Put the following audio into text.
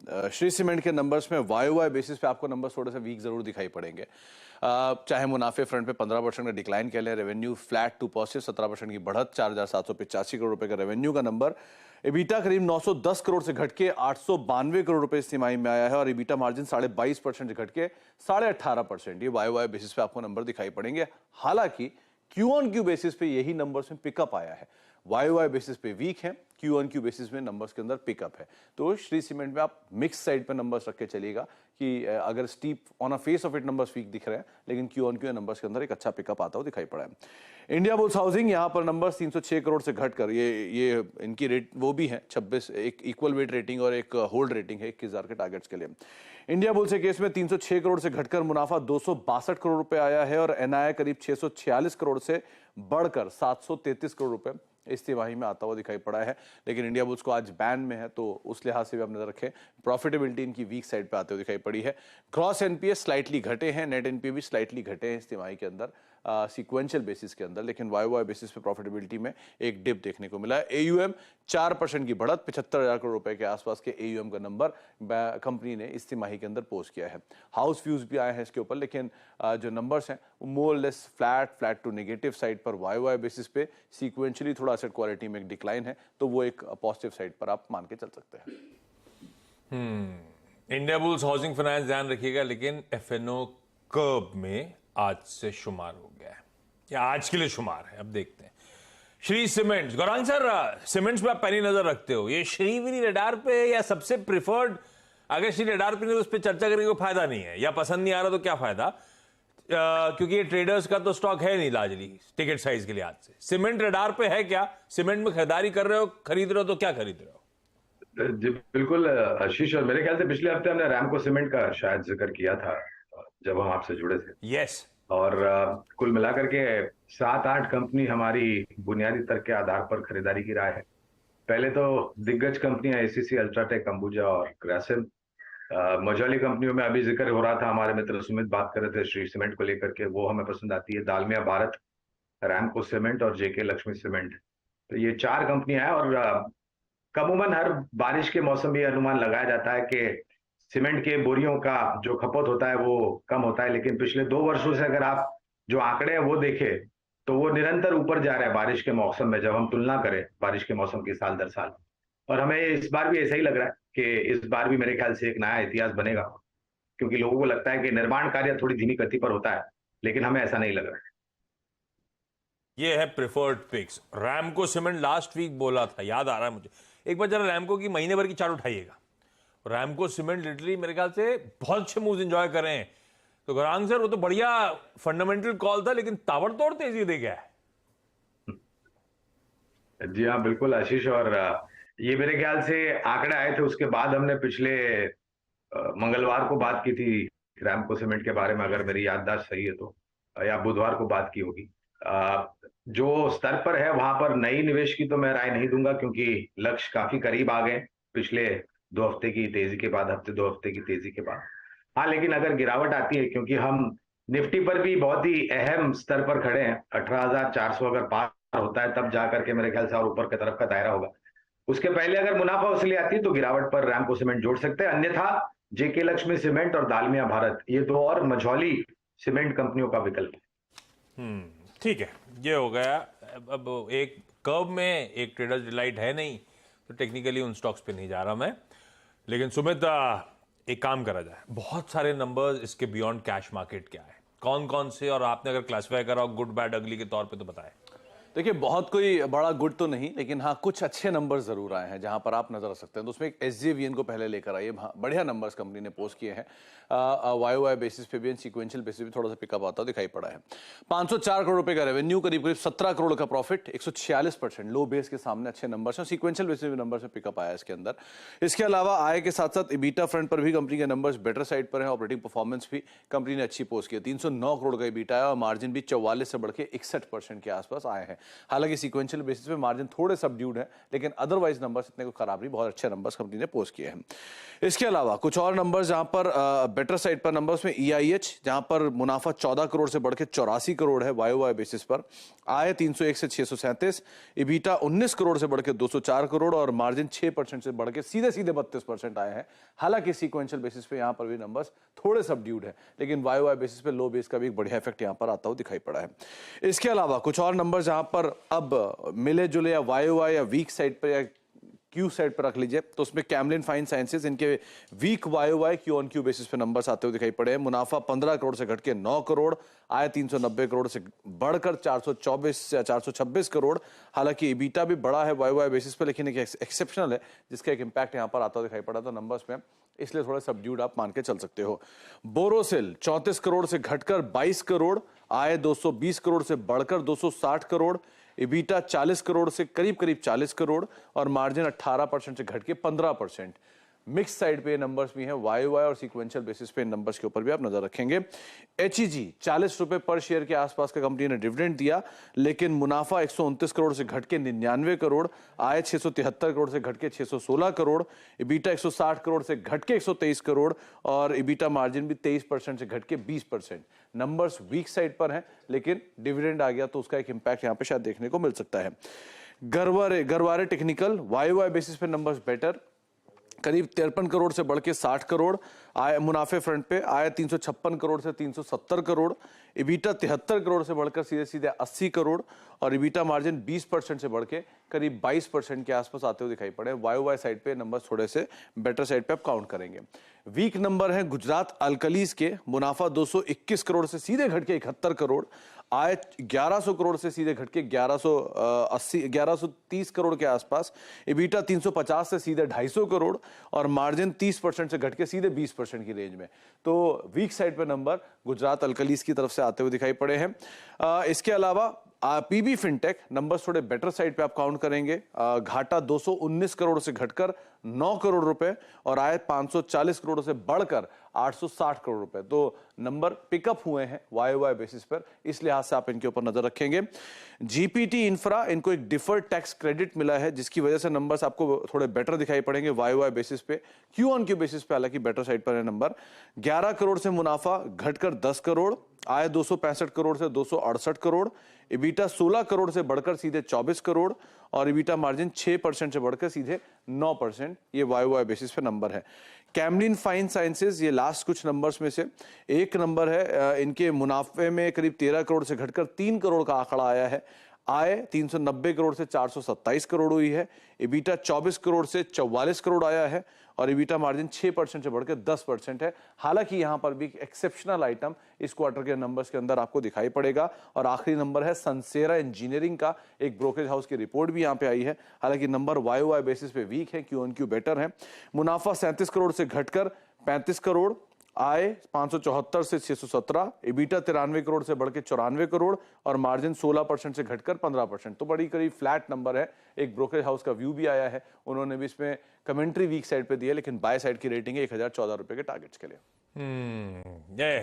Shri cement के numbers में Y basis पे आपको नंबर्स थोड़े से वीक जरूर दिखाई पड़ेंगे। चाहे मुनाफे फ्रंट पे 15% का डिक्लाइन कह लें, रेवेन्यू फ्लैट टू पॉजिटिव 17% की बढ़त, 4,785 करोड़ रुपए का रेवेन्यू का नंबर। एबिटा करीब 910 करोड़ से घट के 892 करोड़ रुपए इस तिमाही में आया है और एबिटा मार्जिन 22.5% से घट के 18.5%। ये वाई बेसिस पे आपको नंबर दिखाई पड़ेंगे। हालांकि क्यू ऑन क्यू बेसिस पे यही नंबर्स में पिकअप आया है। वाई बेसिस पे वीक है, क्यू ऑन क्यू बेसिस में नंबर्स के अंदर पिकअप है। तो श्री सीमेंट में आप मिक्स साइड पे नंबर्स रख के चलिएगा कि अगर steep on a face of it numbers weak दिख रहे हैं, लेकिन क्यू ऑन क्यू नंबर्स के अंदर एक अच्छा पिकअप आता हुआ दिखाई पड़ा है। इंडिया बुल्स हाउसिंग यहाँ पर नंबर्स 306 करोड़ से घटकर ये इनकी रेट वो भी है 26, एक इक्वल वेट रेटिंग और एक होल्ड रेटिंग है 21,000 के टारगेट्स के लिए। इंडिया बुल्स के केस में 306 करोड़ से घटकर मुनाफा 262 करोड़ रुपए आया है और एनआईआई करीब 646 करोड़ से बढ़कर 733 करोड़ रुपए इस तिमाही में आता हुआ दिखाई पड़ा है। लेकिन इंडिया बुल्स को आज बैन में है, तो उस लिहाज से भी आप नजर रखें। प्रॉफिटेबिलिटी इनकी वीक साइड पे आते हुए दिखाई पड़ी है। क्रॉस एनपीए स्लाइटली घटे हैं, नेट एनपीए भी स्लाइटली घटे हैं इस तिमाही के अंदर सीक्वेंशियल बेसिस के अंदर, लेकिन वाई बेसिस पे प्रॉफिटेबिलिटी में एक डिप देखने को मिला है। एयूएम 4% की बढ़त, 75,000 करोड़ रुपए के आसपास के एयूएम का नंबर कंपनी ने इस तिमाही के अंदर पोस्ट किया है। हाउस व्यूज भी आए हैं इसके ऊपर, लेकिन जो नंबर्स हैं वो more less flat to negative side पर वाई बेसिस पे सीक्वेंशियली थोड़ा एसेट क्वालिटी में एक डिक्लाइन है, तो वो एक पॉजिटिव साइड पर आप मान के चल सकते हैं। इंडिया बुल्स हाउसिंग फाइनेंस ध्यान रखिएगा, लेकिन एफएनओ कर्व में आज से शुमार हो गया है, या आज के लिए शुमार है। अब देखते हैं Shri cements. Gaurang sir, cements पे आप पैनी नजर रखते हो, ये श्रीवीरी रडार पे या सबसे प्रिफर्ड? अगर श्री रडार पे नहीं तो उस पर चर्चा करने को फायदा नहीं है, या पसंद नहीं आ रहा तो क्या फायदा, क्योंकि ये ट्रेडर्स का तो स्टॉक है नहीं लार्जली टिकट साइज के लिए आज से। सीमेंट रडार पे है क्या? सीमेंट में खरीदारी कर रहे हो, खरीद रहे हो तो क्या खरीद रहे हो? जी बिल्कुल आशीष, और मेरे ख्याल से पिछले हफ्ते हमने रैमको सीमेंट का शायद जिक्र किया था जब हम आपसे जुड़े थे। यस। और कुल मिलाकर के 7-8 कंपनी हमारी बुनियादी तर्क के आधार पर खरीदारी की राय है। पहले तो दिग्गज कंपनियां एसीसी, अल्ट्राटेक, अंबुजा और ग्रासिम। मझौली कंपनियों में अभी जिक्र हो रहा था, हमारे मित्र सुमित बात कर रहे थे श्री सीमेंट को लेकर के, वो हमें पसंद आती है। दालमिया भारत, रैमको सीमेंट और जेके लक्ष्मी सीमेंट, तो ये 4 कंपनियां हैं। और कमूमन हर बारिश के मौसम में अनुमान लगाया जाता है कि सीमेंट के बोरियों का जो खपत होता है वो कम होता है, लेकिन पिछले 2 वर्षों से अगर आप जो आंकड़े हैं वो देखें तो वो निरंतर ऊपर जा रहा है बारिश के मौसम में, जब हम तुलना करें बारिश के मौसम की साल दर साल। और हमें इस बार भी ऐसा ही लग रहा है कि इस बार भी मेरे ख्याल से एक नया इतिहास बनेगा, क्योंकि लोगों को लगता है कि निर्माण कार्य थोड़ी धीमी गति पर होता है, लेकिन हमें ऐसा नहीं लग रहा है। ये है preferred picks. Ramco cement last week बोला था, याद आ रहा है मुझे। एक बार जरा रैमको की महीने भर की चार्ट उठाइएगा। रैमको सीमेंट लिटरली मेरे ख्याल से बहुत अच्छे मूव्स एंजॉय कर रहे हैं। तो गौरांग सर, वो तो बढ़िया फंडामेंटल कॉल था, लेकिन ताबड़तोड़ तेजी दे गया है। जी हाँ बिल्कुल आशीष, और ये मेरे ख्याल से आंकड़े आए थे उसके बाद हमने पिछले मंगलवार को बात की थी रैमको सीमेंट के बारे में, अगर मेरी याददाश्त सही है तो, या बुधवार को बात की होगी। जो स्तर पर है वहां पर नई निवेश की तो मैं राय नहीं दूंगा, क्योंकि लक्ष्य काफी करीब आ गए पिछले 2 हफ्ते की तेजी के बाद, 2 हफ्ते की तेजी के बाद। हाँ, लेकिन अगर गिरावट आती है, क्योंकि हम निफ्टी पर भी बहुत ही अहम स्तर पर खड़े हैं, 18,400 अगर पार होता है तब जाकर के मेरे ख्याल से और ऊपर की तरफ का दायरा होगा। उसके पहले अगर मुनाफा वसूली आती है तो गिरावट पर रैमको सीमेंट जोड़ सकते हैं, अन्यथा जेके लक्ष्मी सीमेंट और दालमिया भारत, ये 2 और मझौली सीमेंट कंपनियों का विकल्प है। ठीक है, ये हो गया। अब एक कर्व में एक ट्रेडर्स डिलाइट है नहीं, तो टेक्निकली उन स्टॉक्स पे नहीं जा रहा मैं। लेकिन सुमित, एक काम करा जाए, बहुत सारे नंबर्स इसके बियॉन्ड कैश मार्केट क्या है, कौन कौन से, और आपने अगर क्लासिफाई करा गुड बैड अगली के तौर पे तो बताएं। देखिए, बहुत कोई बड़ा गुड तो नहीं, लेकिन हाँ कुछ अच्छे नंबर्स जरूर आए हैं जहां पर आप नजर रख सकते हैं। तो उसमें एक एसजेवीएन को पहले लेकर आइए, बढ़िया नंबर्स कंपनी ने पोस्ट किए हैं। वाई बेसिस पे भी, सीक्वेंशियल बेसिस पे थोड़ा सा पिकअप आता दिखाई पड़ा है। 504 करोड़ रुपए का रेवेन्यू, करीब 17 करोड़ का प्रॉफिट, 146%, लो बेस के सामने अच्छे नंबर्स हैं। सीक्वेंशियल बेसिस पे नंबर्स में पिकअप आया इसके अंदर। इसके अलावा आय के साथ साथ इबीटा फ्रंट पर भी कंपनी के नंबर्स बेटर साइड पर है। ऑपरेटिंग परफॉर्मेंस भी कंपनी ने अच्छी पोस्ट की है। 309 करोड़ का इबीटा है और मार्जिन भी 44 से बढ़ के 61% के आसपास आए हैं। हालांकि सीक्वेंशियल बेसिस पे मार्जिन थोड़े सबड्यूड है, लेकिन अदरवाइज नंबर्स इतने को खराब नहीं, बहुत अच्छे नंबर्स कंपनी ने पोस्ट किए हैं। इसके अलावा कुछ और नंबर्स जहां पर बेटर साइड पर नंबर्स में EIH, जहां पर मुनाफा 14 करोड़ से बढ़ के 84 करोड़ है YOY बेसिस पर, आय 301 से 637, इबीटा 19 करोड़ से बढ़ के 204 करोड़ और मार्जिन 6% से बढ़ के सीधे 32% आए हैं। हालांकि सीक्वेंशियल बेसिस पे यहां पर भी नंबर्स थोड़े सबड्यूड है, लेकिन YOY बेसिस पे लो बेस का भी एक बढ़िया इफेक्ट यहां पर आता हुआ दिखाई पड़ा है। इसके अलावा कुछ और नंबर जहां पर अब मिले जुले या YOY या वीक साइड पर या क्यू साइड पर रख लीजिए, तो उसमें कैमलिन फाइन साइंसेज, इनके वीक YOY Q-on-Q बेसिस पे नंबर्स आते हुए दिखाई पड़े हैं। मुनाफा 15 करोड़ से घट के 9 करोड़, आय 390 करोड़ से बढ़कर 424 या 426 करोड़। हालांकि इबीटा भी बड़ा है YOY बेसिस पे, लेकिन एक एक्सेप्शनल है जिसका एक इंपैक्ट यहां पर आता हुआ दिखाई पड़ा था नंबर्स में, इसलिए थोड़ा सबड्यूड आप मान के चल सकते हो। बोरोसिल 34 करोड़ से घटकर 22 करोड़, आय 220 करोड़ से बढ़कर 260 करोड़, इबीटा 40 करोड़ से करीब 40 करोड़ और मार्जिन 18% से घट के 15%। मिक्स साइड पे नंबर्स भी हैं YOY और सीक्वेंशियल बेसिस पे इन नंबर्स के ऊपर भी आप नजर रखेंगे। HEG 40 रुपए पर शेयर के आसपास का कंपनी ने डिविडेंड दिया, लेकिन मुनाफा 129 करोड़ से घट के 99 करोड़, आय 673 करोड़ से घट के 616 करोड़, इबीटा 160 करोड़ से घट के 123 करोड़ और इबीटा मार्जिन भी 23% से घट के 20%। नंबर्स वीक साइड पर हैं, लेकिन डिविडेंड आ गया तो उसका एक इंपैक्ट यहां पे शायद देखने को मिल सकता है। गरवारे टेक्निकल YOY बेसिस पे नंबर्स बेटर, करीब 53 करोड़ से बढ़ के 60 करोड़, आय मुनाफे फ्रंट पे आय 356 करोड़ से 370 करोड़, इबीटा 73 करोड़ से बढ़कर सीधे सीधे 80 करोड़ और इबीटा मार्जिन 20% से बढ़ के करीब 22% के आसपास आते हुए दिखाई पड़े। YOY साइड पे नंबर थोड़े से बेटर साइड पे आप काउंट करेंगे। वीक नंबर है गुजरात अल्कलीज के, मुनाफा 221 करोड़ से सीधे घट के 71 करोड़, आय 1100 करोड़ से सीधे घट के 1130 करोड़ के आसपास, इबीटा 350 से सीधे 250 करोड़ और मार्जिन 30% से घट के सीधे 20% की रेंज में। तो वीक साइड पे नंबर गुजरात अल्कलीज की तरफ से आते हुए दिखाई पड़े हैं। इसके अलावा PB फिनटेक नंबर्स थोड़े बेटर साइड पे आप काउंट करेंगे। घाटा 219 करोड़ से घटकर 9 करोड़ रुपए और आय 540 करोड़ से बढ़कर 860 करोड़ रुपए। तो नंबर पिकअप हुए हैं YOY बेसिस पर, इस लिहाज से आप इनके ऊपर नजर रखेंगे। GPT इंफ्रा, इनको एक डिफर्ड टैक्स क्रेडिट मिला है, जिसकी वजह से नंबर्स आपको थोड़े बेटर दिखाई पड़ेंगे YOY बेसिस पे। Q-on-Q बेसिस पे हालांकि बेटर साइड पर है नंबर। 11 करोड़ से मुनाफा घटकर 10 करोड़, आय 265 करोड़ से 268 करोड़, इबीटा 16 करोड़ से बढ़कर सीधे 24 करोड़ और इबीटा मार्जिन 6% से बढ़कर सीधे 9%। ये YOY बेसिस पे नंबर है। कैमलिन फाइन साइंसेज, ये लास्ट कुछ नंबर्स में से एक नंबर है। इनके मुनाफे में करीब 13 करोड़ से घटकर 3 करोड़ का आंकड़ा आया है, आय 390 करोड़ से 427 करोड़ हुई है, इबीटा 24 करोड़ से 44 करोड़ आया है और इबीटा मार्जिन 6% से बढ़कर 10% है। हालांकि यहां पर भी एक्सेप्शनल आइटम इस क्वार्टर के नंबर्स के अंदर आपको दिखाई पड़ेगा। और आखिरी नंबर है सनसेरा इंजीनियरिंग का, एक ब्रोकरेज हाउस की रिपोर्ट भी यहां पे आई है। हालांकि नंबर YOY बेसिस पे वीक है, Q-on-Q बेटर है। मुनाफा 37 करोड़ से घटकर 35 करोड़, आय 574 से 617, इबीटा 93 करोड़ से बढ़ के 94 करोड़ और मार्जिन 16% से घटकर 15%। तो बड़ी करीब फ्लैट नंबर है। एक ब्रोकरेज हाउस का व्यू भी आया है, उन्होंने भी इसमें कमेंट्री वीक साइड पे दी है, लेकिन बाय साइड की रेटिंग है 1014 रुपए के टारगेट्स के लिए। ये है